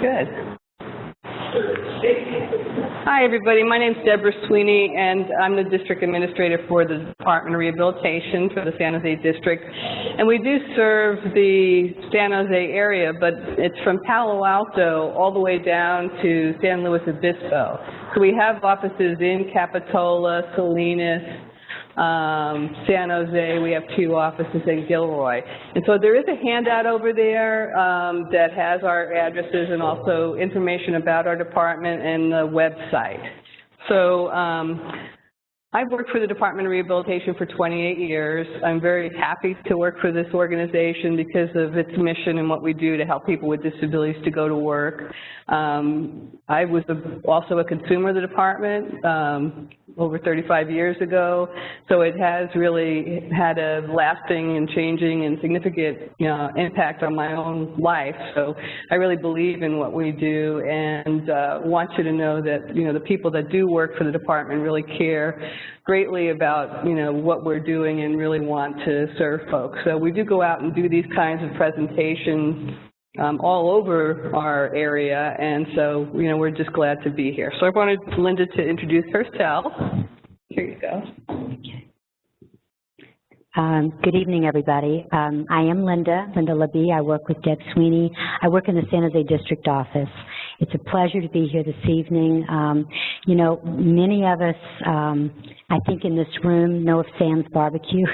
Good. Hi, everybody. My name is Deborah Sweeney, and I'm the District Administrator for the Department of Rehabilitation for the San Jose District. And we do serve the San Jose area, but it's from Palo Alto all the way down to San Luis Obispo. So we have offices in Capitola, Salinas, San Jose. We have 2 offices in Gilroy. And so there is a handout over there that has our addresses and also information about our department and the website. So I've worked for the Department of Rehabilitation for 28 years. I'm very happy to work for this organization because of its mission and what we do to help people with disabilities to go to work. I was also a consumer of the department over 35 years ago, so it has really had a lasting and changing and significant impact on my own life. So I really believe in what we do and want you to know that the people that do work for the department really care greatly about what we're doing and really want to serve folks. So we do go out and do these kinds of presentations all over our area, and so we're just glad to be here. So I wanted Linda to introduce herself. Here you go. Good evening, everybody. I am Linda Labit. I work with Deb Sweeney. I work in the San Jose District office. It's a pleasure to be here this evening. Many of us, I think in this room, know of Sam's Barbecue.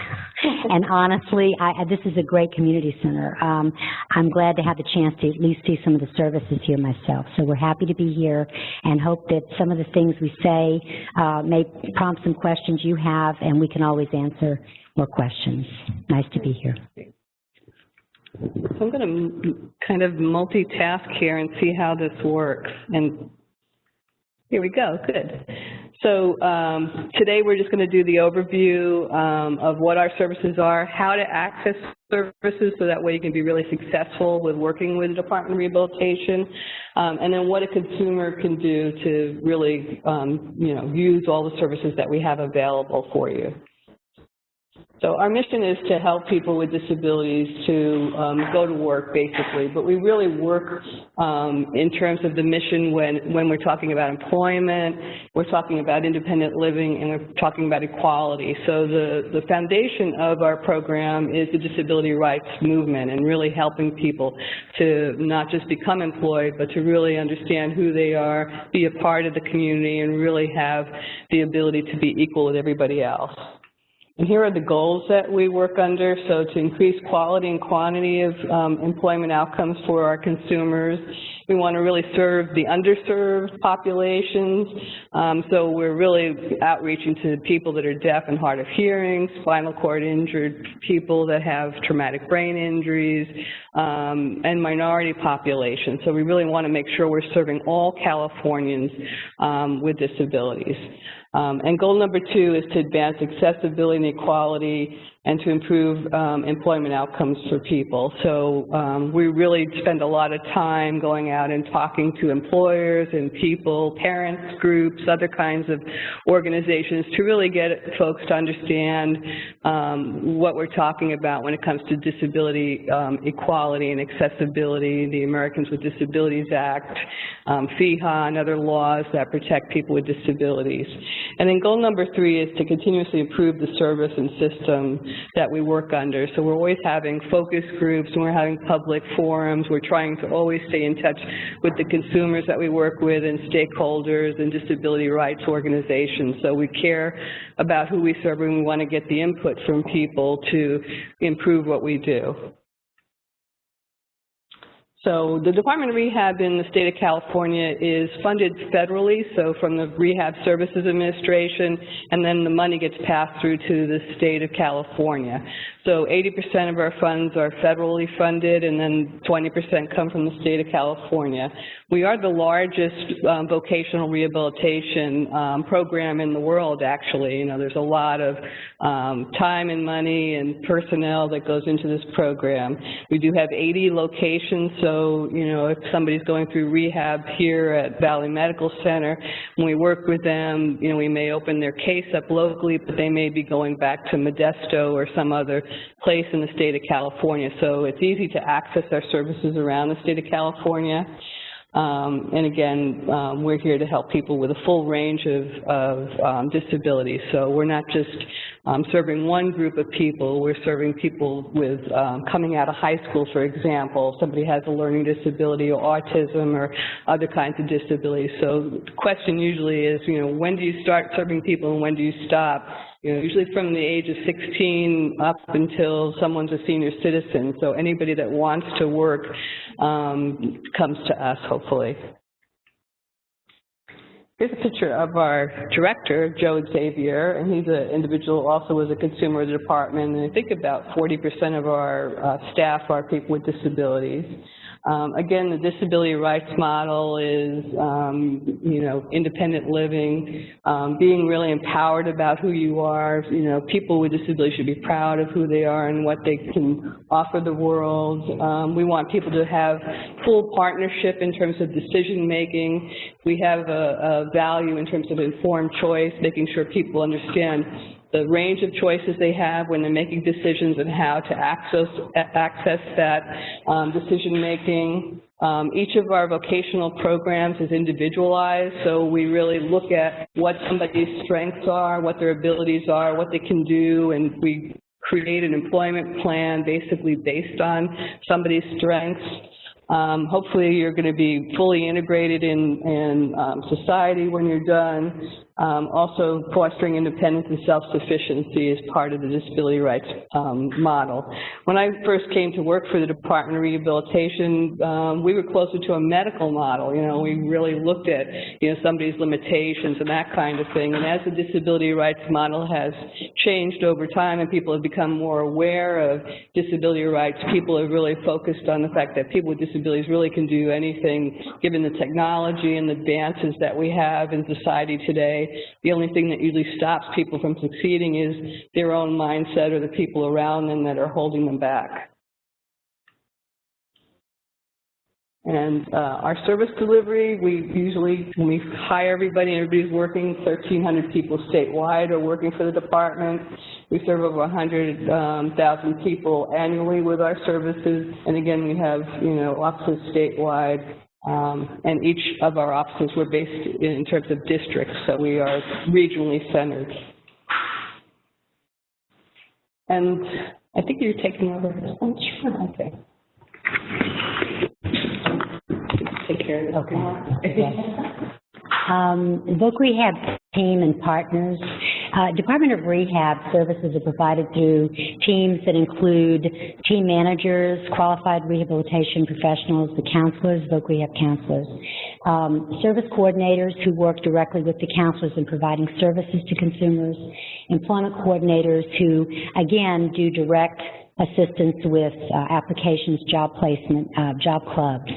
And honestly, this is a great community center. I'm glad to have the chance to at least see some of the services here myself. So we're happy to be here and hope that some of the things we say may prompt some questions you have, and we can always answer more questions. Nice to be here. So I'm going to kind of multitask here and see how this works. And here we go. Good. So today we're just going to do the overview of what our services are, how to access services so that way you can be really successful with working with the Department of Rehabilitation, and then what a consumer can do to really use all the services that we have available for you. So our mission is to help people with disabilities to go to work, basically, but we really work in terms of the mission when we're talking about employment, we're talking about independent living, and we're talking about equality. So the foundation of our program is the disability rights movement and really helping people to not just become employed, but to really understand who they are, be a part of the community, and really have the ability to be equal with everybody else. And here are the goals that we work under. So to increase quality and quantity of employment outcomes for our consumers. We want to really serve the underserved populations. So we're really outreaching to people that are deaf and hard of hearing, spinal cord injured people that have traumatic brain injuries, and minority populations. So we really want to make sure we're serving all Californians with disabilities. And goal number 2 is to advance accessibility and equality and to improve employment outcomes for people. So we really spend a lot of time going out and talking to employers and people, parents, groups, other kinds of organizations to really get folks to understand what we're talking about when it comes to disability equality and accessibility, the Americans with Disabilities Act, FEHA, and other laws that protect people with disabilities. And then goal number 3 is to continuously improve the service and system that we work under. So we're always having focus groups and we're having public forums. We're trying to always stay in touch with the consumers that we work with and stakeholders and disability rights organizations. So we care about who we serve and we want to get the input from people to improve what we do. So the Department of Rehab in the state of California is funded federally, so from the Rehab Services Administration, and then the money gets passed through to the state of California. So 80% of our funds are federally funded, and then 20% come from the state of California. We are the largest vocational rehabilitation program in the world, actually. There's a lot of time and money and personnel that goes into this program. We do have 80 locations, so, if somebody's going through rehab here at Valley Medical Center, when we work with them, we may open their case up locally, but they may be going back to Modesto or some other place in the state of California. So it's easy to access our services around the state of California. And again, we're here to help people with a full range of disabilities. So we're not just serving one group of people, we're serving people with coming out of high school, for example. Somebody has a learning disability or autism or other kinds of disabilities. So the question usually is, when do you start serving people and when do you stop? Usually from the age of 16 up until someone's a senior citizen. So anybody that wants to work comes to us, hopefully. Here's a picture of our director, Joe Xavier, and he's an individual also as a consumer of the department, and I think about 40% of our staff are people with disabilities. Again, the disability rights model is, independent living, being really empowered about who you are. People with disabilities should be proud of who they are and what they can offer the world. We want people to have full partnership in terms of decision making. We have a value in terms of informed choice, making sure people understand the range of choices they have when they're making decisions and how to access that decision making. Each of our vocational programs is individualized, so we really look at what somebody's strengths are, what their abilities are, what they can do, and we create an employment plan basically based on somebody's strengths. Hopefully you're going to be fully integrated in society when you're done. Also fostering independence and self-sufficiency is part of the disability rights model. When I first came to work for the Department of Rehabilitation, we were closer to a medical model. We really looked at somebody's limitations and that kind of thing. And as the disability rights model has changed over time and people have become more aware of disability rights, people have really focused on the fact that people with disabilities really can do anything given the technology and the advances that we have in society today. The only thing that usually stops people from succeeding is their own mindset or the people around them that are holding them back. And our service delivery, we usually, when we hire everybody and everybody's working, 1,300 people statewide are working for the department. We serve over 100,000 people annually with our services. And again, we have, offices statewide. And each of our offices were based in terms of districts, so we are regionally centered. And I think you're taking over this one. Sure. Okay. Take care of it. Okay. Voc Rehab team and partners. Department of Rehab services are provided through teams that include team managers, qualified rehabilitation professionals, the counselors, Voc Rehab counselors, service coordinators who work directly with the counselors in providing services to consumers, employment coordinators who, again, do direct assistance with applications, job placement, job clubs,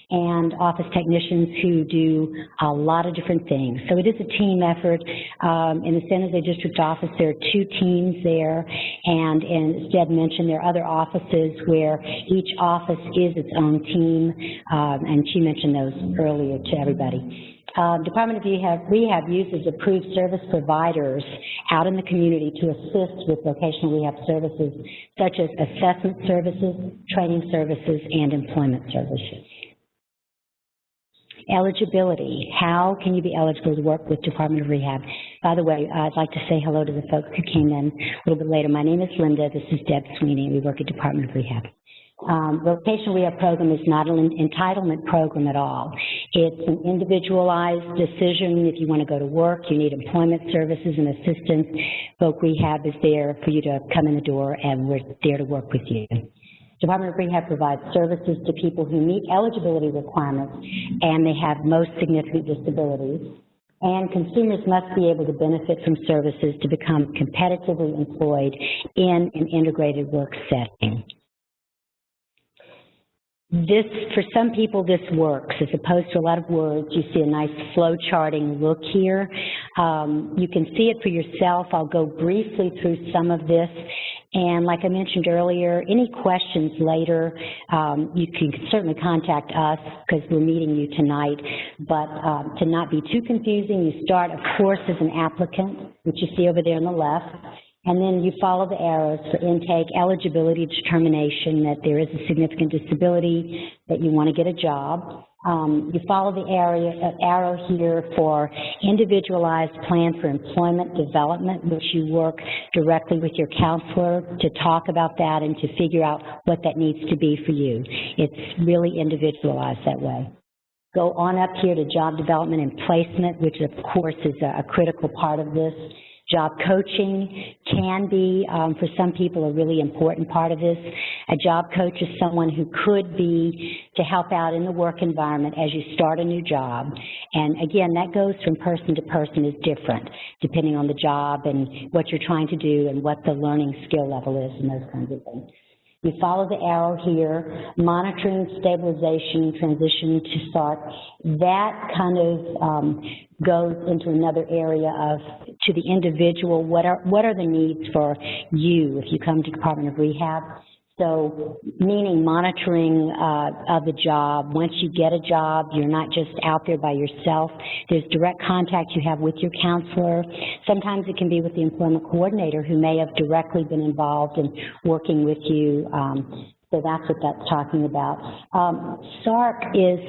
and office technicians who do a lot of different things. So it is a team effort. In the San Jose District Office, there are 2 teams there, and as Deb mentioned, there are other offices where each office is its own team, and she mentioned those earlier to everybody. Department of Rehab uses approved service providers out in the community to assist with vocational rehab services, such as assessment services, training services, and employment services. Eligibility. How can you be eligible to work with Department of Rehab? By the way, I'd like to say hello to the folks who came in a little bit later. My name is Linda. This is Deb Sweeney. We work at Department of Rehab. Vocational Rehab program is not an entitlement program at all. It's an individualized decision. If you want to go to work, you need employment services and assistance, Voc Rehab is there for you to come in the door, and we're there to work with you. Department of Rehab provides services to people who meet eligibility requirements and they have most significant disabilities. And consumers must be able to benefit from services to become competitively employed in an integrated work setting. This, for some people, this works. As opposed to a lot of words, you see a nice flow charting look here. You can see it for yourself. I'll go briefly through some of this. And like I mentioned earlier, any questions later, you can certainly contact us because we're meeting you tonight. But to not be too confusing, you start, of course, as an applicant, which you see over there on the left. And then you follow the arrows for intake, eligibility determination, that there is a significant disability, that you want to get a job. You follow the arrow here for individualized plan for employment development, which you work directly with your counselor to talk about that and to figure out what that needs to be for you. It's really individualized that way. Go on up here to job development and placement, which of course is a critical part of this. Job coaching can be, for some people, a really important part of this. A job coach is someone who could be to help out in the work environment as you start a new job. And again, that goes from person to person, is different, depending on the job and what you're trying to do and what the learning skill level is and those kinds of things. You follow the arrow here, monitoring, stabilization, transition to start. That kind of goes into another area of, to the individual, what are the needs for you if you come to Department of Rehab. So, meaning monitoring of the job. Once you get a job, you're not just out there by yourself. There's direct contact you have with your counselor. Sometimes it can be with the employment coordinator who may have directly been involved in working with you. So that's what that's talking about. SARC is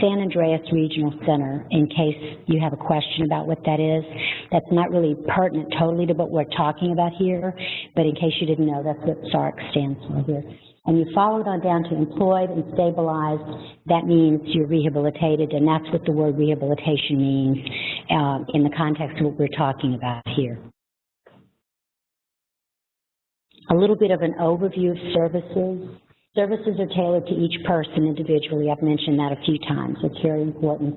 San Andreas Regional Center, in case you have a question about what that is. That's not really pertinent totally to what we're talking about here, but in case you didn't know, that's what SARC stands for here. And you follow it on down to employed and stabilized. That means you're rehabilitated, and that's what the word rehabilitation means in the context of what we're talking about here. A little bit of an overview of services. Services are tailored to each person individually. I've mentioned that a few times. It's very important.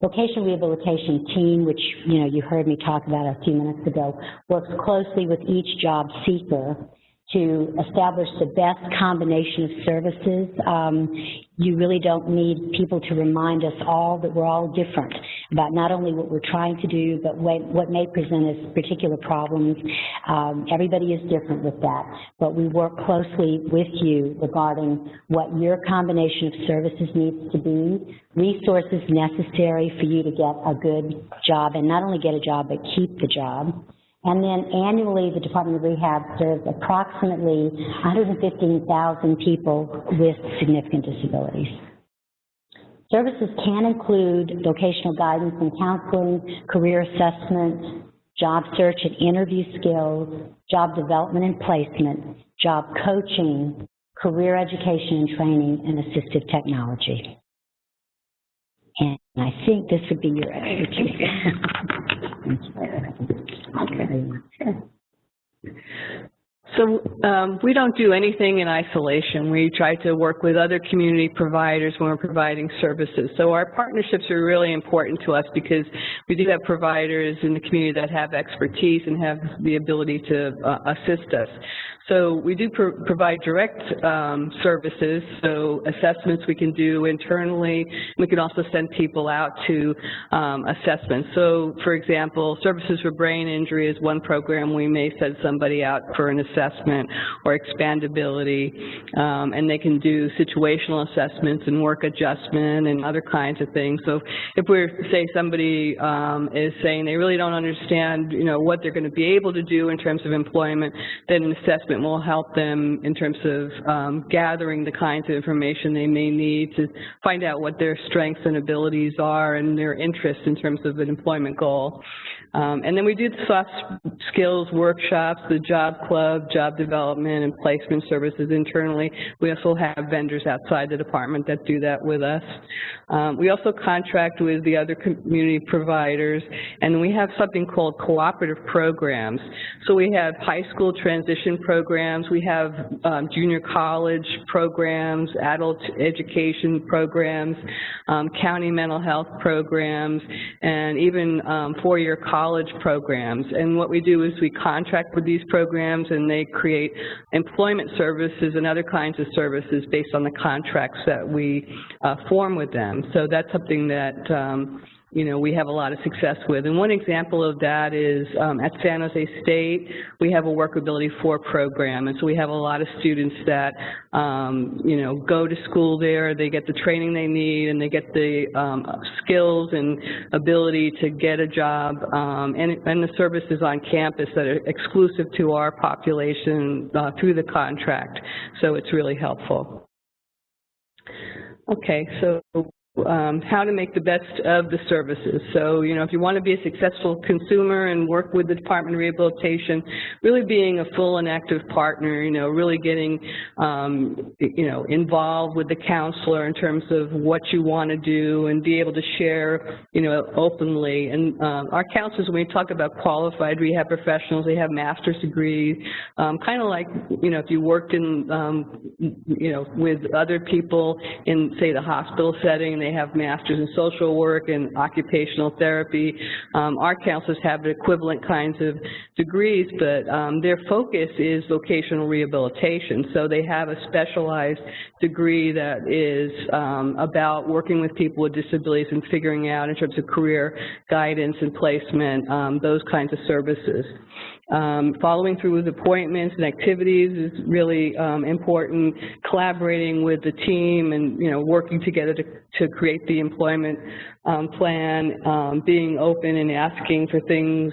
Vocational Rehabilitation Team, which you heard me talk about a few minutes ago, works closely with each job seeker to establish the best combination of services. You really don't need people to remind us all that we're all different about not only what we're trying to do, but what may present as particular problems. Everybody is different with that, but we work closely with you regarding what your combination of services needs to be, resources necessary for you to get a good job, and not only get a job, but keep the job. And then annually, the Department of Rehab serves approximately 115,000 people with significant disabilities. Services can include vocational guidance and counseling, career assessment, job search and interview skills, job development and placement, job coaching, career education and training, and assistive technology. And I think this would be your expertise. So we don't do anything in isolation. We try to work with other community providers when we're providing services. So our partnerships are really important to us because we do have providers in the community that have expertise and have the ability to assist us. So we do provide direct services, so assessments we can do internally. We can also send people out to assessments. So, for example, Services for Brain Injury is one program. We may send somebody out for an assessment, or Expandability, and they can do situational assessments and work adjustment and other kinds of things. So if we're, say, somebody is saying they really don't understand, what they're going to be able to do in terms of employment, then an assessment will help them in terms of gathering the kinds of information they may need to find out what their strengths and abilities are and their interests in terms of an employment goal. And then we do the soft skills workshops, the job club, job development and placement services internally. We also have vendors outside the department that do that with us. We also contract with the other community providers, and we have something called cooperative programs. So we have high school transition programs, we have junior college programs, adult education programs, county mental health programs, and even four-year college programs. And what we do is we contract with these programs, and they create employment services and other kinds of services based on the contracts that we form with them. So that's something that we have a lot of success with. And one example of that is at San Jose State, we have a Workability 4 program. And so we have a lot of students that, go to school there, they get the training they need, and they get the skills and ability to get a job, and the services on campus that are exclusive to our population through the contract. So it's really helpful. Okay, so how to make the best of the services. So, if you want to be a successful consumer and work with the Department of Rehabilitation, really being a full and active partner, really getting, involved with the counselor in terms of what you want to do and be able to share, openly. And our counselors, when we talk about qualified rehab professionals, they have master's degrees, kind of like, if you worked in, with other people in, say, the hospital setting, they have masters in social work and occupational therapy. Our counselors have equivalent kinds of degrees, but their focus is vocational rehabilitation. So they have a specialized degree that is about working with people with disabilities and figuring out in terms of career guidance and placement, those kinds of services. Following through with appointments and activities is really important. Collaborating with the team and working together to create the employment plan. Being open and asking for things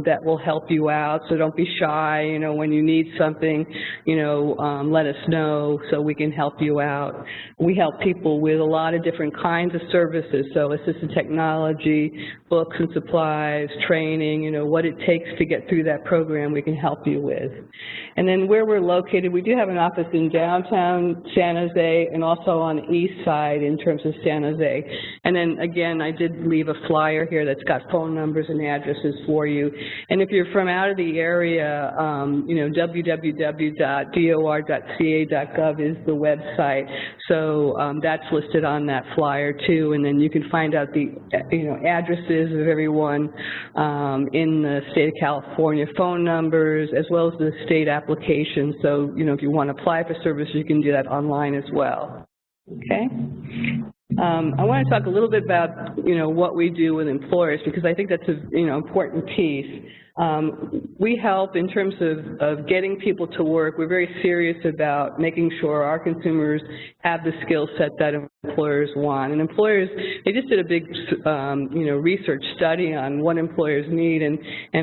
that will help you out. So don't be shy. When you need something, let us know so we can help you out. We help people with a lot of different kinds of services. So assistive technology, books and supplies, training. What it takes to get through that program we can help you with. And then where we're located, we do have an office in downtown San Jose and also on the east side in terms of San Jose. And then again, I did leave a flyer here that's got phone numbers and addresses for you. And if you're from out of the area, www.dor.ca.gov is the website. So that's listed on that flyer too. And then you can find out the addresses of everyone in the state of California, phone numbers, as well as the state application. So, if you want to apply for services, you can do that online as well. Okay? I want to talk a little bit about, what we do with employers, because I think that's a, important piece. We help in terms of getting people to work. We're very serious about making sure our consumers have the skill set that employers want. And employers, they just did a big, research study on what employers need. And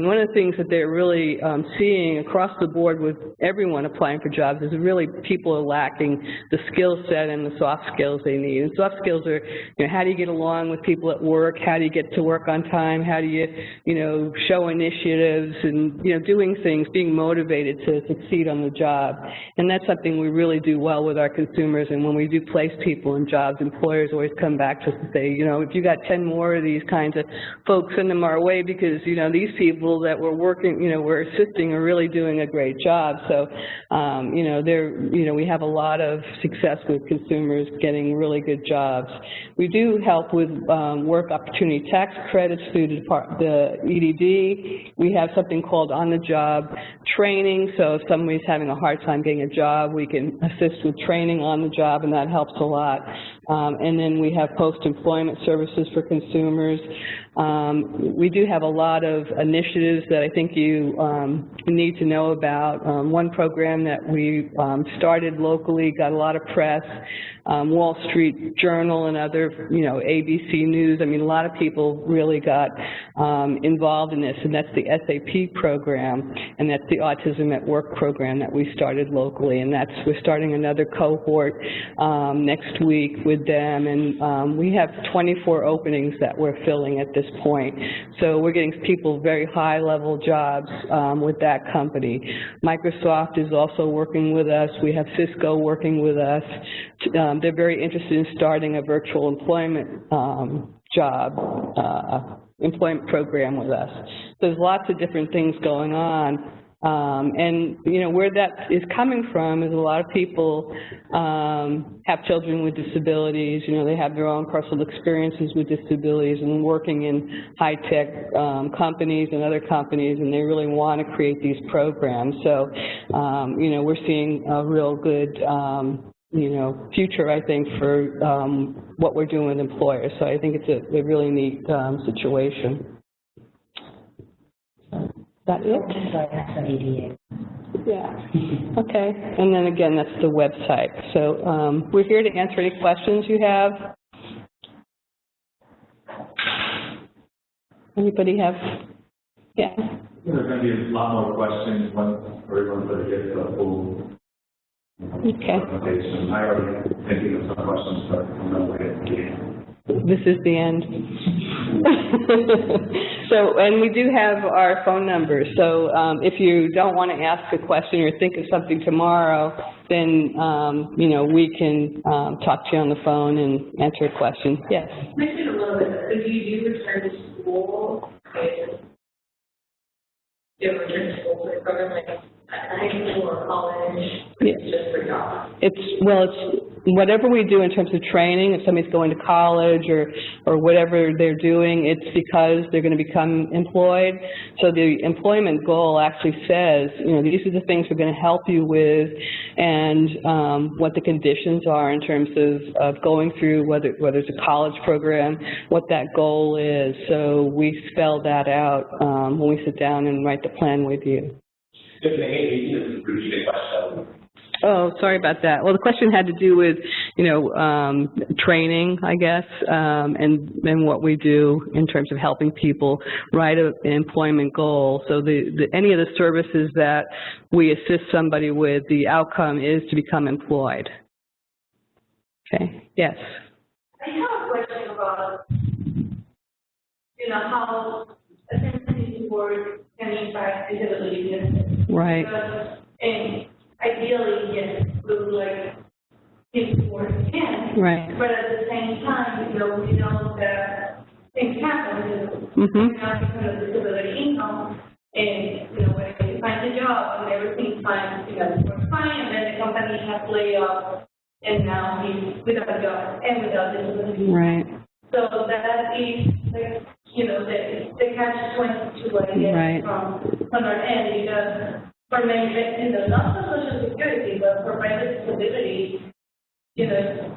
one of the things that they're really seeing across the board with everyone applying for jobs is really people are lacking the skill set and the soft skills they need. And soft skills are, how do you get along with people at work? How do you get to work on time? How do you, show initiative? And doing things, being motivated to succeed on the job. And that's something we really do well with our consumers. And when we do place people in jobs, employers always come back to us and say, if you got 10 more of these kinds of folks, send them our way, because these people that we're working, we're assisting are really doing a great job. So we have a lot of success with consumers getting really good jobs. We do help with work opportunity tax credits through the EDD. We have something called on-the-job training, so if somebody's having a hard time getting a job, we can assist with training on the job, and that helps a lot. And then we have post-employment services for consumers. We do have a lot of initiatives that I think you need to know about. One program that we started locally, got a lot of press, Wall Street Journal and other, ABC News. I mean, a lot of people really got involved in this, and that's the SAP program, and that's the Autism at Work program that we started locally, and we're starting another cohort next week with them, and we have 24 openings that we're filling at this point. So we're getting people very high-level jobs with that company. Microsoft is also working with us. We have Cisco working with us. They're very interested in starting a virtual employment employment program with us. There's lots of different things going on. And, where that is coming from is a lot of people have children with disabilities. They have their own personal experiences with disabilities and working in high-tech companies and other companies, and they really want to create these programs. So, we're seeing a real good future, I think, for what we're doing with employers. So I think it's a really neat situation. Is that it? Yeah. Okay. And then again, that's the website. So we're here to answer any questions you have. Anybody have? Yeah. There's going to be a lot more questions once everyone sort of gets the full okay. presentation. I already thinking of some questions, but I'm not going to get This is the end. So, and we do have our phone numbers. So if you don't want to ask a question or think of something tomorrow, then, you know, we can talk to you on the phone and answer a question. Yes? Mention a little bit, if you do return to school, you return to school for a program like high school or college, it's just for jobs. It's whatever we do in terms of training. If somebody's going to college or whatever they're doing, it's because they're going to become employed. So the employment goal actually says, you know, these are the things we're going to help you with, and what the conditions are in terms of going through, whether it's a college program, what that goal is. So we spell that out when we sit down and write the plan with you. Oh, sorry about that. Well, the question had to do with, you know, training, I guess, and what we do in terms of helping people write an employment goal. So any of the services that we assist somebody with, the outcome is to become employed. Okay. Yes. I have a question about, you know, how essentially work can impact disability benefits. Right. And ideally, yes, we would like people to work again. Right. But at the same time, you know that things happen. Mm-hmm. Not because of disability income, and you know when you find a job and everything's fine, you know, works fine, and then the company has layoff, and now he's without a job and without disability. Right. So that is, like, you know, the catch-22, I guess, right. from our end, because for many, you know, not for Social Security, but for private disability, you know,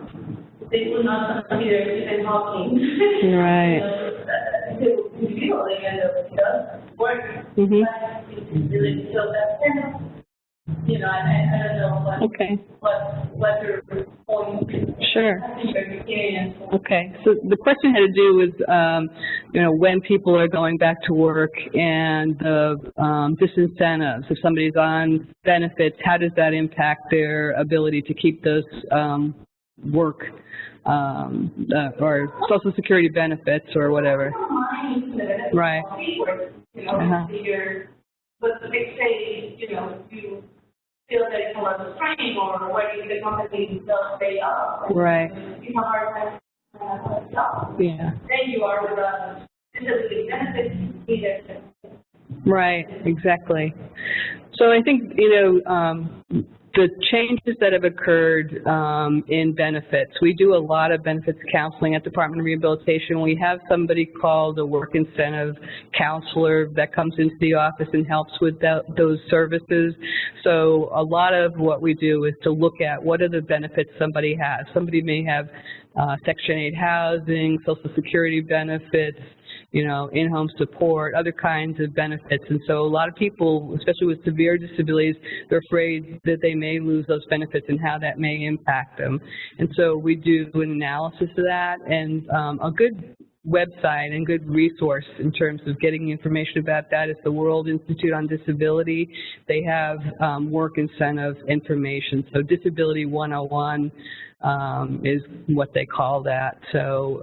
they will not consider even talking. Right. To feel they end up just working. Mm-hmm. So that's kind of, you know, I don't know what your point is. Sure. Okay. So the question had to do with, you know, when people are going back to work and the disincentives. If somebody's on benefits, how does that impact their ability to keep those work or Social Security benefits or whatever? Right. But they say, you know, you feel that it's a lot of training or where the company does pay off. Right. You have a hard time job. Yeah. Then you are with a disability benefits either. Right, exactly. So I think, you know, the changes that have occurred in benefits, we do a lot of benefits counseling at Department of Rehabilitation. We have somebody called a work incentive counselor that comes into the office and helps with those services. So a lot of what we do is to look at what are the benefits somebody has. Somebody may have Section 8 housing, Social Security benefits, you know, in-home support, other kinds of benefits. And so a lot of people, especially with severe disabilities, they're afraid that they may lose those benefits and how that may impact them. And so we do an analysis of that, and a good website and good resource in terms of getting information about that is the World Institute on Disability. They have work incentive information. So Disability 101 is what they call that. So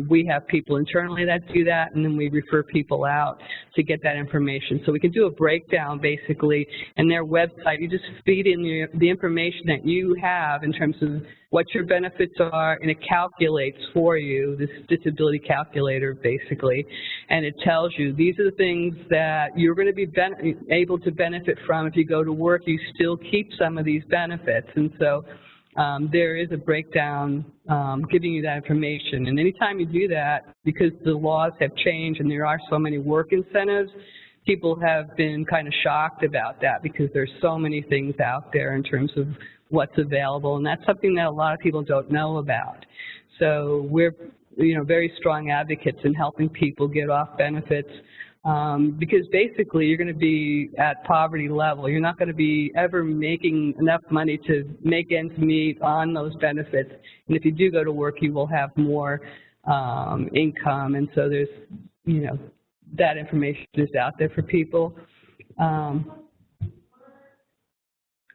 we have people internally that do that, and then we refer people out to get that information. So we can do a breakdown basically in their website. You just feed in the information that you have in terms of what your benefits are, and it calculates for you, this disability calculator basically, and it tells you these are the things that you're going to be able to benefit from. If you go to work, you still keep some of these benefits. And so there is a breakdown giving you that information. And anytime you do that, because the laws have changed and there are so many work incentives, people have been kind of shocked about that because there's so many things out there in terms of what's available, and that's something that a lot of people don't know about. So we're, you know, very strong advocates in helping people get off benefits. Because basically you're going to be at poverty level. You're not going to be ever making enough money to make ends meet on those benefits. And if you do go to work, you will have more income. And so there's, you know, that information is out there for people.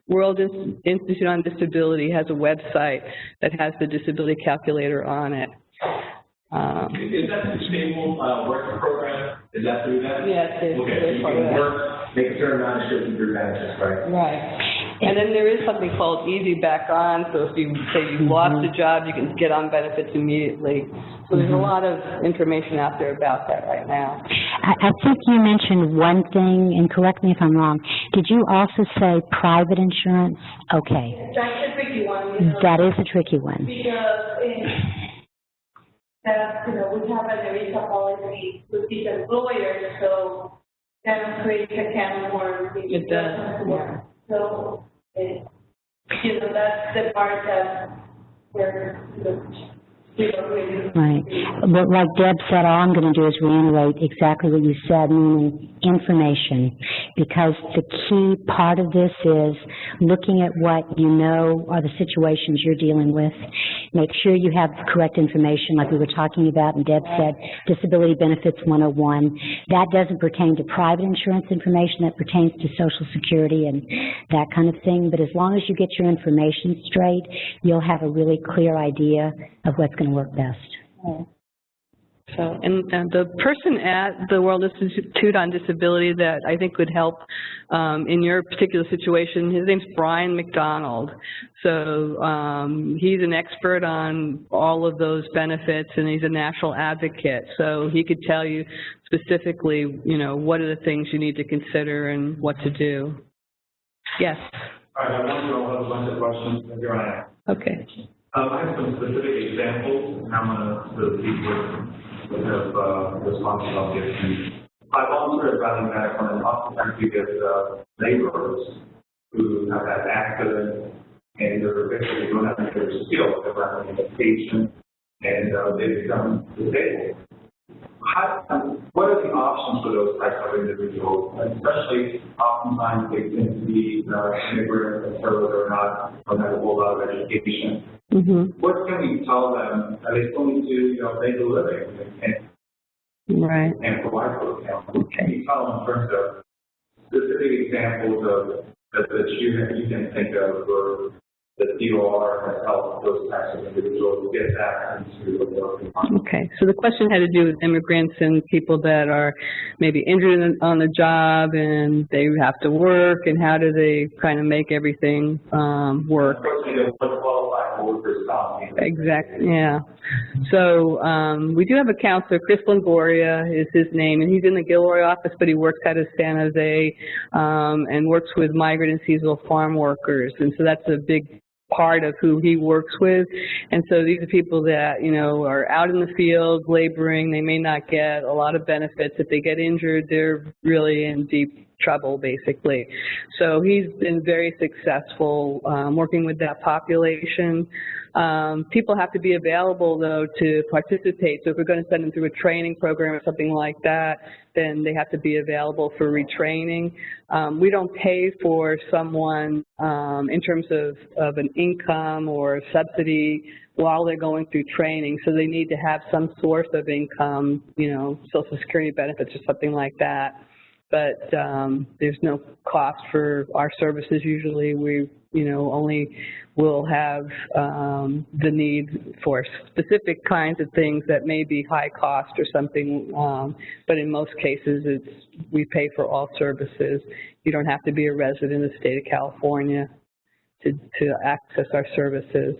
World Institute on Disability has a website that has the disability calculator on it. Is that the stable work program? Is that through that? Yes, it's okay, so you can work, make a certain amount of shifts with your benefits, right? Right. And then there is something called Easy Back On, so if you say you lost a job, you can get on benefits immediately. So there's a lot of information out there about that right now. I think you mentioned one thing, and correct me if I'm wrong. Did you also say private insurance? Okay. That's a tricky one. That is a tricky one. Because we have a visa policy with these employers, so that creates a can of worms. It does. Yeah. So, that's the part that we're, we don't really. Right. But like Deb said, all I'm going to do is reiterate exactly what you said, meaning information, because the key part of this is looking at what you know are the situations you're dealing with. Make sure you have the correct information, like we were talking about, and Deb said Disability Benefits 101. That doesn't pertain to private insurance information, that pertains to Social Security and that kind of thing. But as long as you get your information straight, you'll have a really clear idea of what's going to work best. So, and the person at the World Institute on Disability that I think would help in your particular situation, his name's Brian McDonald. So he's an expert on all of those benefits, and he's a national advocate. So he could tell you specifically, what are the things you need to consider and what to do. Yes? All right, I want to have a bunch of questions, and here I am. Okay. I have some specific examples, and I'm going to see what have responses I'll give to. I volunteer at Valley Medical, and oftentimes we get laborers who have had accidents, and they're basically don't have their skills, they're not having education, and they become disabled. What are the options for those types of individuals? Especially, oftentimes they tend to be immigrants and or not, don't have a whole lot of education. What can we tell them? Are they still need to, make a living and provide for them? Can you tell them in terms of specific examples of that you can think of where the DOR has helped those types of individuals get back into the working market? Okay, so the question had to do with immigrants and people that are maybe injured on the job and they have to work, and how do they kind of make everything work? Exactly, yeah. So we do have a counselor, Chris Longoria is his name, and he's in the Gilroy office, but he works out of San Jose and works with migrant and seasonal farm workers, and so that's a big part of who he works with. And so these are people that, are out in the field laboring. They may not get a lot of benefits. If they get injured, they're really in deep trouble, basically. So he's been very successful working with that population. People have to be available, though, to participate. So if we're going to send them through a training program or something like that, then they have to be available for retraining. We don't pay for someone in terms of an income or a subsidy while they're going through training. So they need to have some source of income, Social Security benefits or something like that. But there's no cost for our services. Usually we, only will have the need for specific kinds of things that may be high cost or something. But in most cases, we pay for all services. You don't have to be a resident of the state of California to access our services.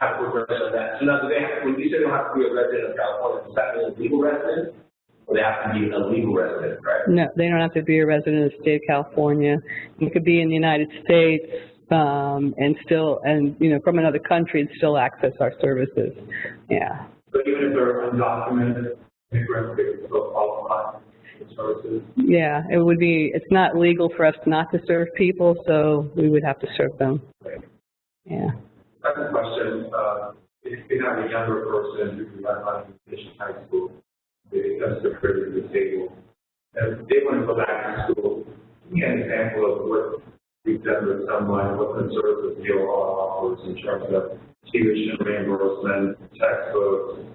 I have a question on that. So now, when you say they don't have to be a resident of California, does that mean a legal resident? Or they have to be a legal resident, right? No, they don't have to be a resident of the state of California. You could be in the United States and from another country and still access our services. Yeah. But even if they're undocumented immigrants, they can still qualify for services? Yeah, it's not legal for us not to serve people, so we would have to serve them. Right. Yeah. Second question, if you have a younger person who has not high school, because they're pretty disabled, and they want to go back to school, give me an example of what we've done with someone, what the services DOR offers in terms of tuition reimbursement, textbooks,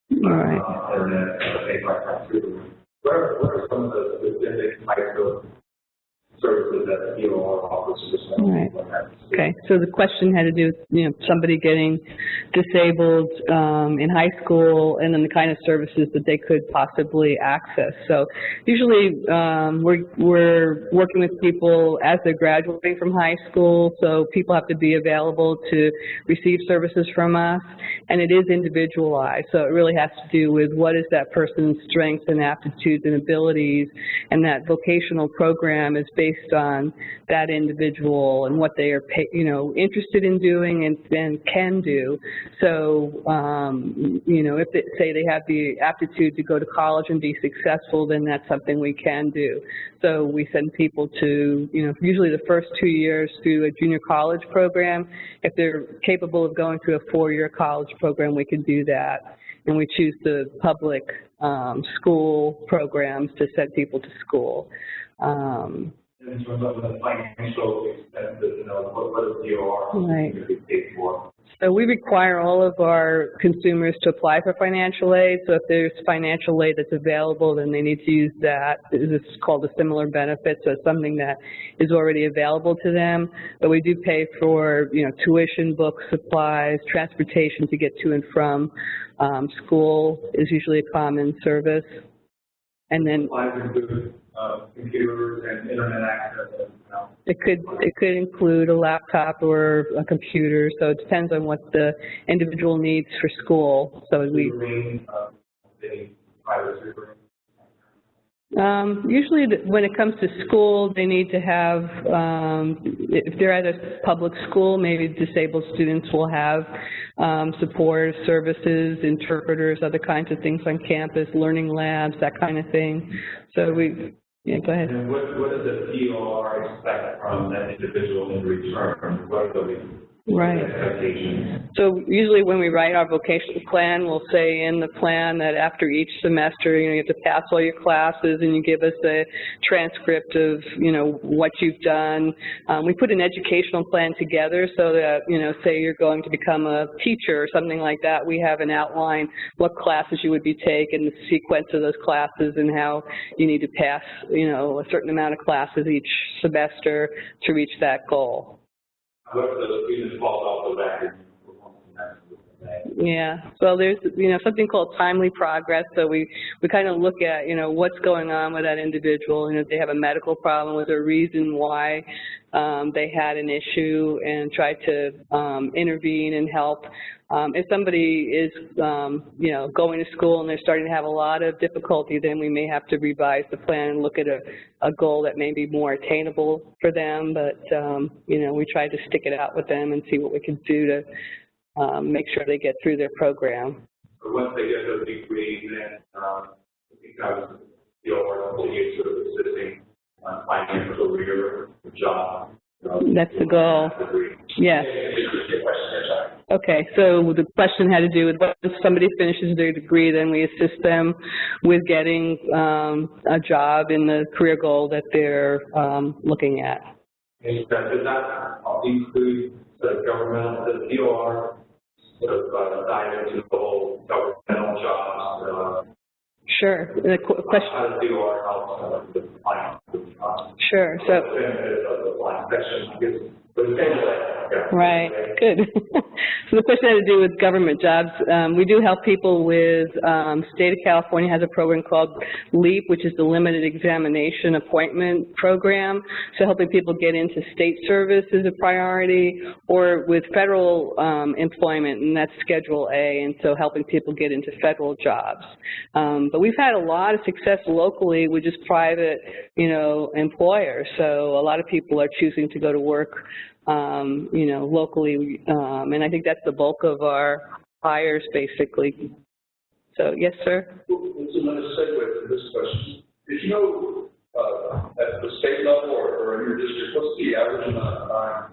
internet, things like that too. What are some of the specific types of services that the DOR offers to the Right. Okay, so the question had to do with, somebody getting disabled in high school and then the kind of services that they could possibly access. So usually we're working with people as they're graduating from high school, so people have to be available to receive services from us, and it is individualized. So it really has to do with what is that person's strengths and aptitudes and abilities, and that vocational program is based on that individual and what they are, interested in doing and can do. So, if they say they have the aptitude to go to college and be successful, then that's something we can do. So we send people to, usually the first 2 years through a junior college program. If they're capable of going through a 4-year college program, we can do that. And we choose the public school programs to send people to school. In terms of the financial expenses, what is DOR right. paid for? So we require all of our consumers to apply for financial aid. So if there's financial aid that's available, then they need to use that. This is called a similar benefit, so it's something that is already available to them. But we do pay for, tuition, books, supplies, transportation to get to and from school is usually a common service. And then computers and internet access. It could include a laptop or a computer, so it depends on what the individual needs for school. So usually when it comes to school, they need to have, if they're at a public school, maybe disabled students will have support services, interpreters, other kinds of things on campus, learning labs, that kind of thing. So yeah, go ahead. And what does the DOR expect from that individual in return? What are the expectations? So usually when we write our vocational plan, we'll say in the plan that after each semester, you have to pass all your classes and you give us a transcript of, what you've done. We put an educational plan together so that, say you're going to become a teacher or something like that, we have an outline what classes you would be taking, the sequence of those classes, and how you need to pass, a certain amount of classes each semester to reach that goal. However, the student falls off the record. Yeah, well, there's, something called timely progress. So we kind of look at, what's going on with that individual, and if they have a medical problem, was there a reason why they had an issue, and try to intervene and help. If somebody is, going to school and they're starting to have a lot of difficulty, then we may have to revise the plan and look at a goal that may be more attainable for them. But, we try to stick it out with them and see what we can do to make sure they get through their program. So once they get those degrees, then because DOR continues sort of existing financial career, job. That's the goal. Yes. Okay, so the question had to do with if somebody finishes their degree, then we assist them with getting a job in the career goal that they're looking at. And does that include the governmental, the DOR sort of dive into the whole governmental jobs? Sure. The question. How does DOR help with clients? Sure. So. Right. Good. So the question had to do with government jobs. We do help people with, State of California has a program called LEAP, which is the Limited Examination Appointment Program. So helping people get into state service is a priority, or with federal employment, and that's Schedule A, and so helping people get into federal jobs. But we've had a lot of success locally with just private, employers. So a lot of people are choosing to go to work locally, and I think that's the bulk of our hires, basically. So, yes, sir? It's a nice segue to this question. Did you know, at the state level or in your district, what's the average amount of time,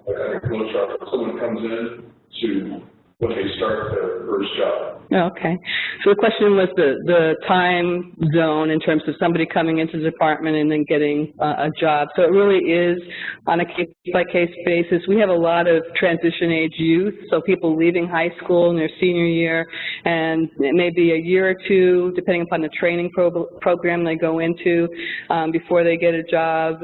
like on a flow chart, when someone comes in to when they start their first job? Okay. So the question was the time zone in terms of somebody coming into the department and then getting a job. So it really is on a case-by-case basis. We have a lot of transition-age youth, so people leaving high school in their senior year, and it may be a year or two, depending upon the training program they go into, before they get a job.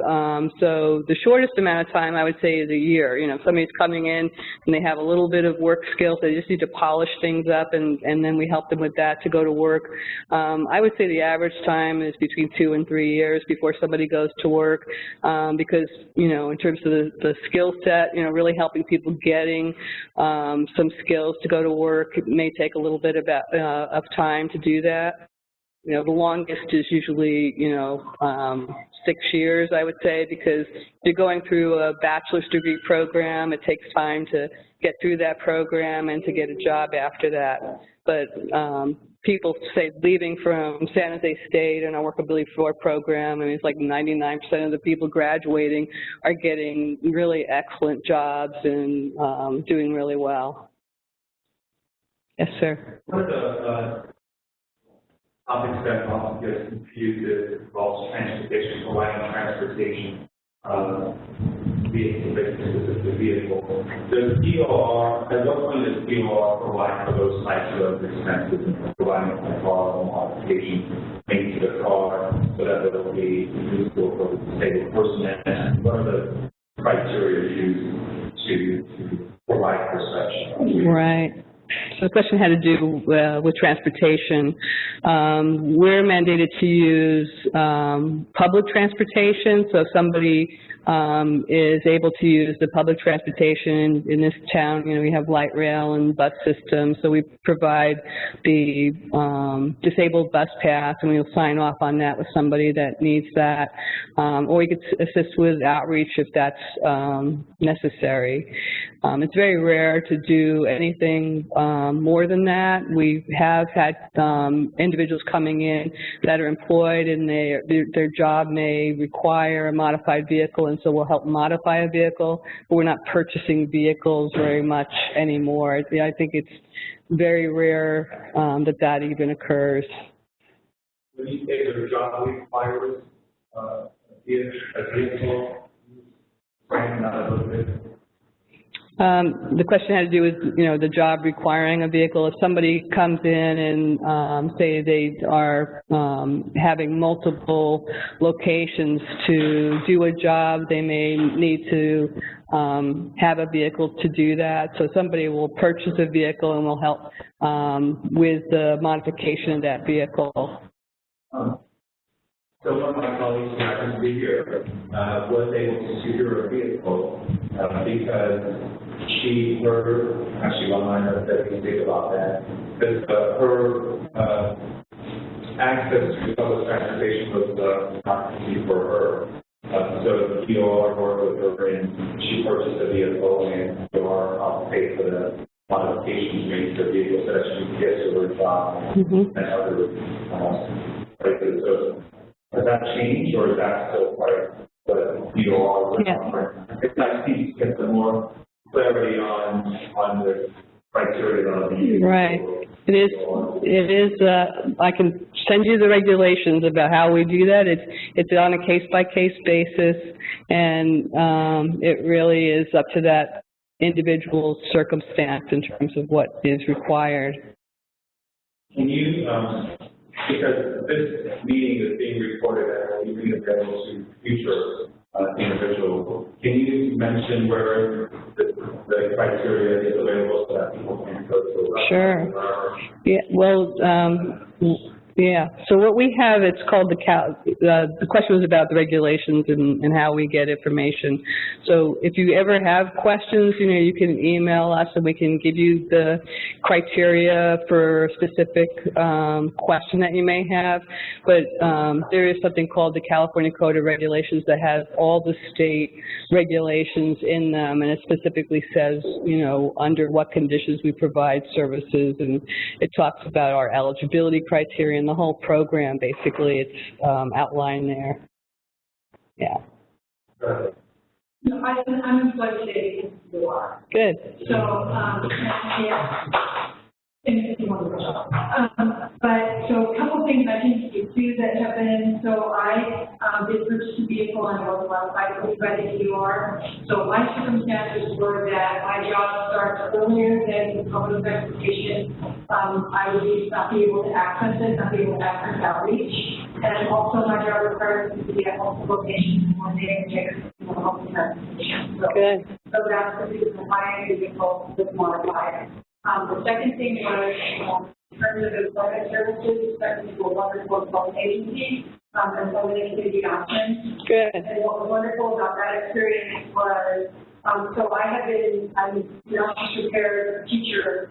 So the shortest amount of time, I would say, is a year. You know, if somebody's coming in and they have a little bit of work skills, they just need to polish things up, and then we help them with that to go to work. I would say the average time is between 2 and 3 years before somebody goes to work, because, you know, in terms of the skill set, you know, really helping people getting some skills to go to work, it may take a little bit of time to do that. You know, the longest is usually, you know, 6 years, I would say, because you're going through a bachelor's degree program. It takes time to get through that program and to get a job after that. But people say leaving from San Jose State and our Workability 4 program, I mean, it's like 99% of the people graduating are getting really excellent jobs and doing really well. Yes, sir. One of the topics that often gets confused involves transportation, providing transportation, the vehicle. Does DOR, at what point does DOR provide for those types of expenses, providing for car modification, maybe to the car, so that it will be useful for the disabled person? And what are the criteria used to provide for such? Right. So the question had to do with transportation. We're mandated to use public transportation, so if somebody is able to use the public transportation in this town, you know, we have light rail and bus systems, so we provide the disabled bus pass, and we'll sign off on that with somebody that needs that, or we could assist with outreach if that's necessary. It's very rare to do anything more than that. We have had individuals coming in that are employed, and their job may require a modified vehicle, and so we'll help modify a vehicle, but we're not purchasing vehicles very much anymore. I think it's very rare that even occurs. When you say their job requires a vehicle, frame that a little bit. The question had to do with, you know, the job requiring a vehicle. If somebody comes in and say they are having multiple locations to do a job, they may need to have a vehicle to do that. So somebody will purchase a vehicle and will help with the modification of that vehicle. So one of my colleagues who happens to be here was able to secure a vehicle because actually one line that we think about that, because her access to public transportation was not easy for her. So the DOR worked with her and she purchased a vehicle, and DOR paid for the modifications made to the vehicle so that she could get to her job and other places. So has that changed, or is that still part of the DOR was offering? It's nice to get some more clarity on the criteria of the right. It is. I can send you the regulations about how we do that. It's on a case-by-case basis, and it really is up to that individual circumstance in terms of what is required. Can you, because this meeting is being recorded and will be available to future individuals, can you mention where the criteria is available so that people can go to it? Sure. Yeah. Well, yeah. So what we have, it's called the question was about the regulations and how we get information. So if you ever have questions, you know, you can email us and we can give you the criteria for a specific question that you may have. But there is something called the California Code of Regulations that has all the state regulations in them, and it specifically says, you know, under what conditions we provide services, and it talks about our eligibility criteria and the whole program. Basically, it's outlined there. Yeah. No, I'm employed today in DOR. Good. So, yeah. in one of the jobs. But so a couple of things I can speak to that have been, so I did purchase a vehicle and I was modified by the ER. So my circumstances were that my job starts earlier than public transportation. I would not be able to access it, not be able to access outreach. And also my job requires me to be at multiple locations in one day and take public transportation. So that's the reason why I vehicle was modified. The second thing was, in terms of employment services, especially to a wonderful employment agency, employment agency options. Good. And what was wonderful about that experience was, so I'm a repair teacher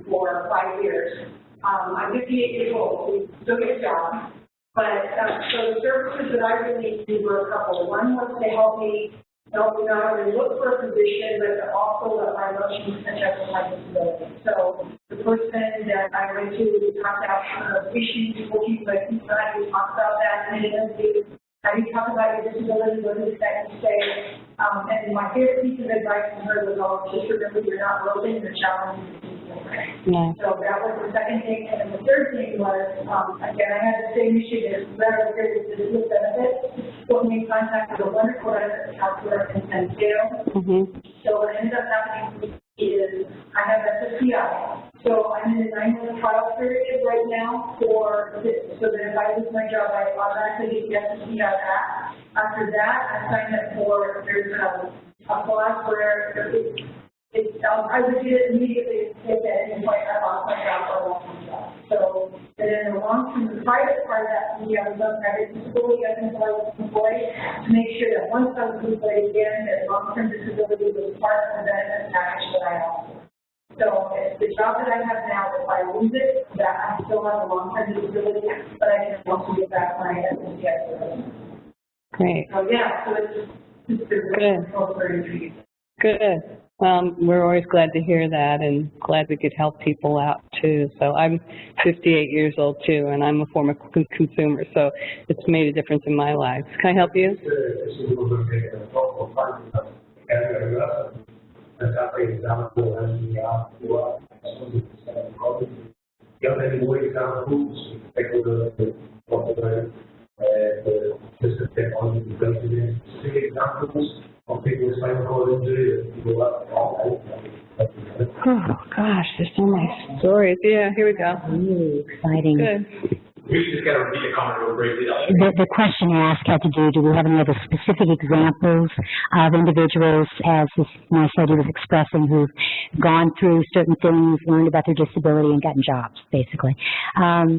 for 5 years. I'm 58 years old, so still get a job. But so the services that I really needed were a couple. One was to help me not only look for a position, but to also let my emotions catch up with my disability. So the person that I went to talk about issues working with, how do you talk about that in an interview? How do you talk about your disability? What is that you say? And my favorite piece of advice from her was, just remember you're not broken, you're challenging. Nice. So that was the second thing. And then the third thing was, again, I had the same issue that rather serious business benefits. Put me in contact with a wonderful benefits counselor in San Diego. So what ended up happening is I have SCI. So I'm in a 9-month trial period right now for this, so that if I lose my job, I automatically get SCI back. After that, I signed up for, there's a clause where I would do it immediately if at any point I lost my job or lost my job. So, and in the long-term, the private part of that, we have some private disability as an employee to make sure that once I was employed again, that long-term disability was part of the benefit package that I offer. So it's the job that I have now, if I lose it, that I still have a long-term disability, but I can also get back my SCI. Great. So yeah, so it's very intriguing. Good. We're always glad to hear that and glad we could help people out too. So I'm 58 years old too, and I'm a former consumer, so it's made a difference in my life. Can I help you? Of people with spinal injury that people have Oh gosh, there's so many stories. Yeah, here we go. Really exciting. Good. We just got to repeat a comment real briefly. The question asked had to do we have any other specific examples of individuals, as this nice lady was expressing, who've gone through certain things, learned about their disability, and gotten jobs, basically.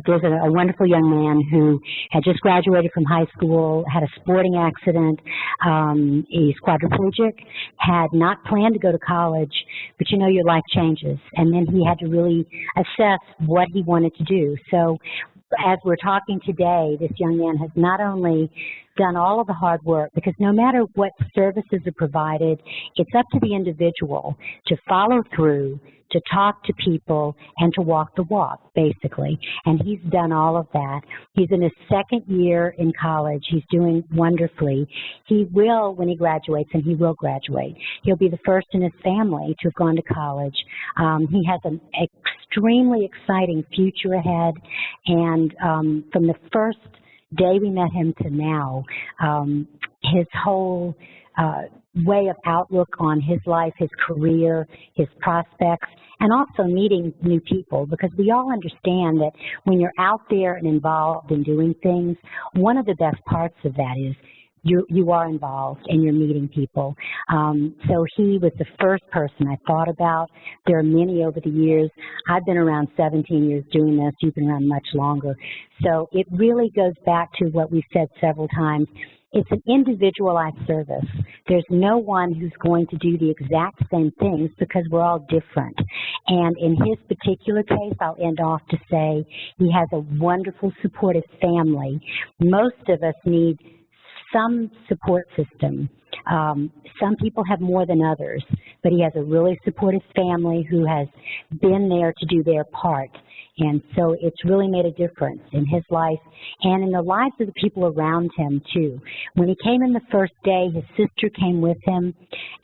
There's a wonderful young man who had just graduated from high school, had a sporting accident, he's quadriplegic, had not planned to go to college, but you know your life changes, and then he had to really assess what he wanted to do. So as we're talking today, this young man has not only done all of the hard work, because no matter what services are provided, it's up to the individual to follow through, to talk to people, and to walk the walk, basically. And he's done all of that. He's in his second year in college. He's doing wonderfully. He will, when he graduates, and he will graduate, he'll be the first in his family to have gone to college. He has an extremely exciting future ahead, and from the first day we met him to now, his whole way of outlook on his life, his career, his prospects, and also meeting new people, because we all understand that when you're out there and involved in doing things, one of the best parts of that is you are involved and you're meeting people. So he was the first person I thought about. There are many over the years. I've been around 17 years doing this. You've been around much longer. So it really goes back to what we've said several times. It's an individualized service. There's no one who's going to do the exact same things because we're all different. And in his particular case, I'll end off to say he has a wonderful supportive family. Most of us need some support system. Some people have more than others, but he has a really supportive family who has been there to do their part. And so it's really made a difference in his life and in the lives of the people around him, too. When he came in the first day, his sister came with him,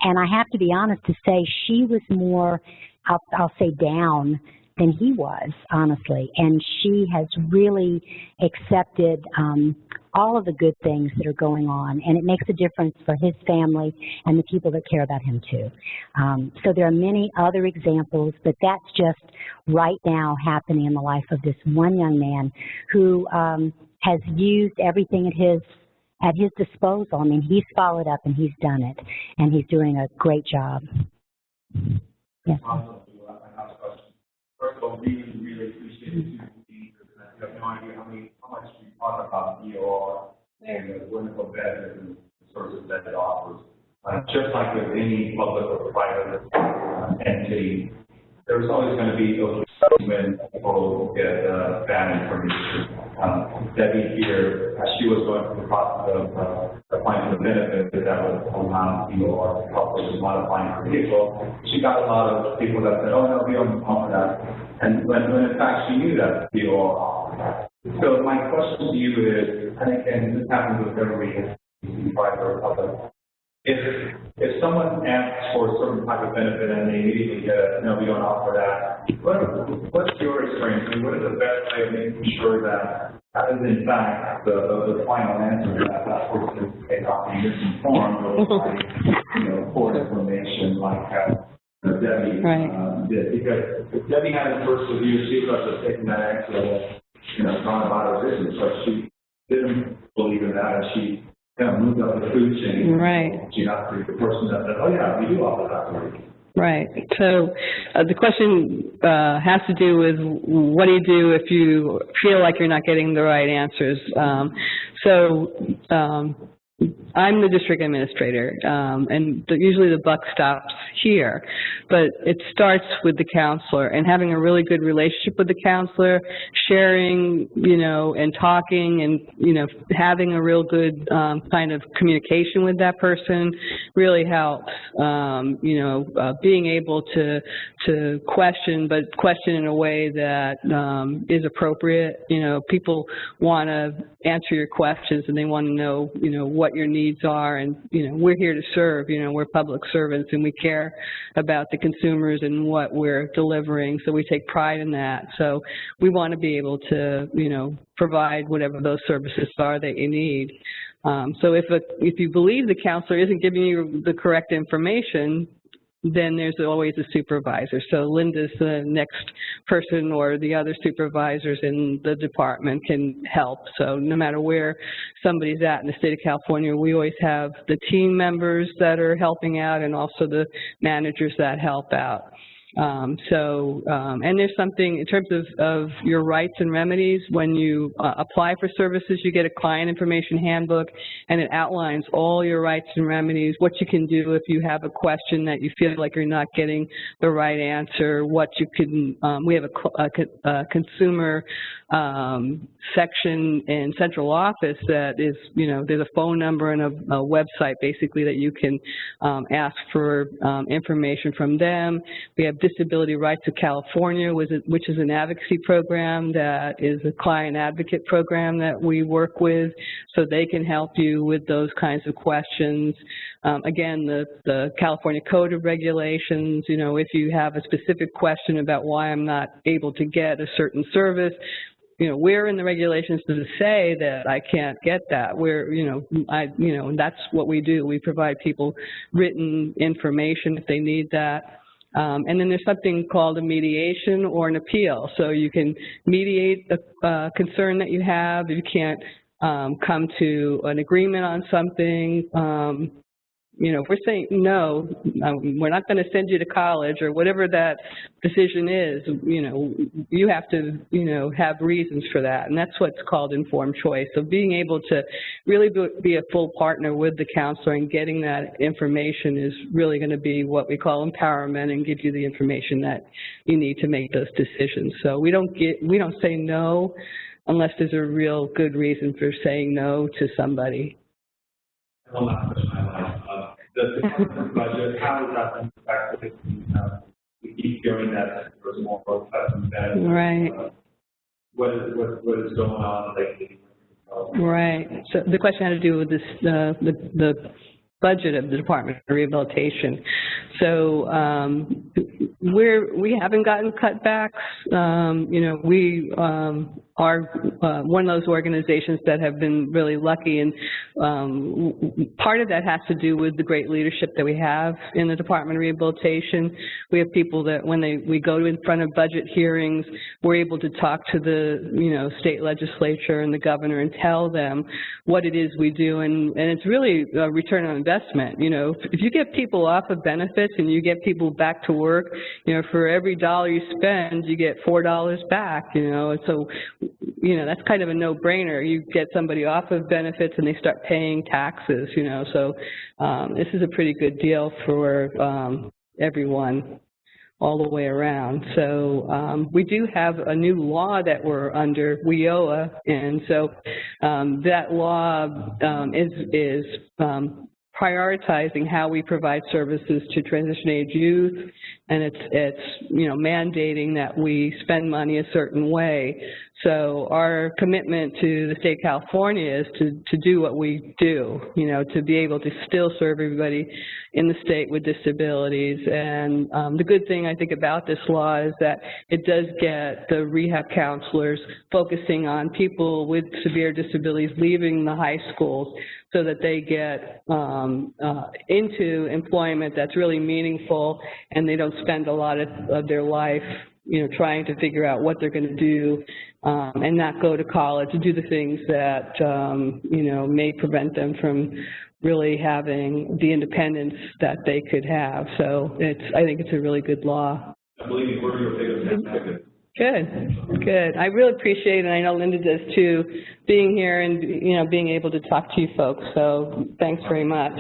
and I have to be honest to say she was more, I'll say, down than he was, honestly. And she has really accepted all of the good things that are going on, and it makes a difference for his family and the people that care about him too. So there are many other examples, but that's just right now happening in the life of this one young man who has used everything at his disposal. I mean, he's followed up and he's done it, and he's doing a great job. Yes. First of all, really appreciate you because I have no idea how much we talk about EOR and the wonderful benefits and services that it offers. Just like with any public or private entity, there's always going to be those when people get bad information. Debbie here, as she was going through the process of applying for the benefits that was allowed EOR to help her with modifying her vehicle, she got a lot of people that said, oh no, we don't offer that. And when in fact she knew that EOR offered that. So my question to you is, and this happens with every private or public, if someone asks for a certain type of benefit and they immediately get, no, we don't offer that, what's your experience? I mean, what is the best way of making sure that is in fact the final answer that person is not being misinformed or poor information like Debbie did? Because if Debbie hadn't persevered, she would have just taken that extra, gone about her business, but she didn't believe in that, and she kind of moved up the food chain. Right. She got the person that said, oh yeah, we do offer that. Right. So the question has to do with what do you do if you feel like you're not getting the right answers. I'm the district administrator, and usually the buck stops here, but it starts with the counselor and having a really good relationship with the counselor, sharing, and talking and, having a real good kind of communication with that person really helps, being able to question, but question in a way that is appropriate. People want to answer your questions and they want to know, what your needs are, and we're here to serve. We're public servants and we care about the consumers and what we're delivering, so we take pride in that. So we want to be able to provide whatever those services are that you need. So if you believe the counselor isn't giving you the correct information, then there's always a supervisor. So Linda's the next person, or the other supervisors in the department can help. So no matter where somebody's at in the state of California, we always have the team members that are helping out and also the managers that help out. And there's something in terms of your rights and remedies. When you apply for services, you get a client information handbook, and it outlines all your rights and remedies, what you can do if you have a question that you feel like you're not getting the right answer, what you can, we have a consumer section in central office that is, there's a phone number and a website basically that you can ask for information from them. We have Disability Rights of California, which is an advocacy program that is a client advocate program that we work with, so they can help you with those kinds of questions. Again, the California Code of Regulations, if you have a specific question about why I'm not able to get a certain service, where in the regulations does it say that I can't get that? And that's what we do. We provide people written information if they need that. And then there's something called a mediation or an appeal. So you can mediate a concern that you have. If you can't come to an agreement on something, if we're saying no, we're not going to send you to college or whatever that decision is, you have to, have reasons for that. And that's what's called informed choice. So being able to really be a full partner with the counselor and getting that information is really going to be what we call empowerment, and give you the information that you need to make those decisions. So we don't say no unless there's a real good reason for saying no to somebody. One last question I like. The department budget, how is that impacted? We keep hearing that there's more cuts and benefits. Right. What is going on lately? Right. So the question had to do with this, the budget of the Department of Rehabilitation. So we haven't gotten cutbacks. You know, we are one of those organizations that have been really lucky, and part of that has to do with the great leadership that we have in the Department of Rehabilitation. We have people that when we go in front of budget hearings, we're able to talk to the, you know, state legislature and the governor and tell them what it is we do, and it's really a return on investment. You know, if you get people off of benefits and you get people back to work, you know, for every dollar you spend, you get $4 back, you know, and so, you know, that's kind of a no-brainer. You get somebody off of benefits and they start paying taxes, you know, so this is a pretty good deal for everyone all the way around. So we do have a new law that we're under, WIOA, and so that law is prioritizing how we provide services to transition-age youth, and it's you know, mandating that we spend money a certain way. So our commitment to the state of California is to do what we do, you know, to be able to still serve everybody in the state with disabilities. And the good thing I think about this law is that it does get the rehab counselors focusing on people with severe disabilities leaving the high schools so that they get into employment that's really meaningful, and they don't spend a lot of their life, you know, trying to figure out what they're going to do and not go to college and do the things that, you know, may prevent them from really having the independence that they could have. So I think it's a really good law. I believe you were your biggest advocate. Good, good. I really appreciate it, and I know Linda does too, being here and, you know, being able to talk to you folks. So thanks very much.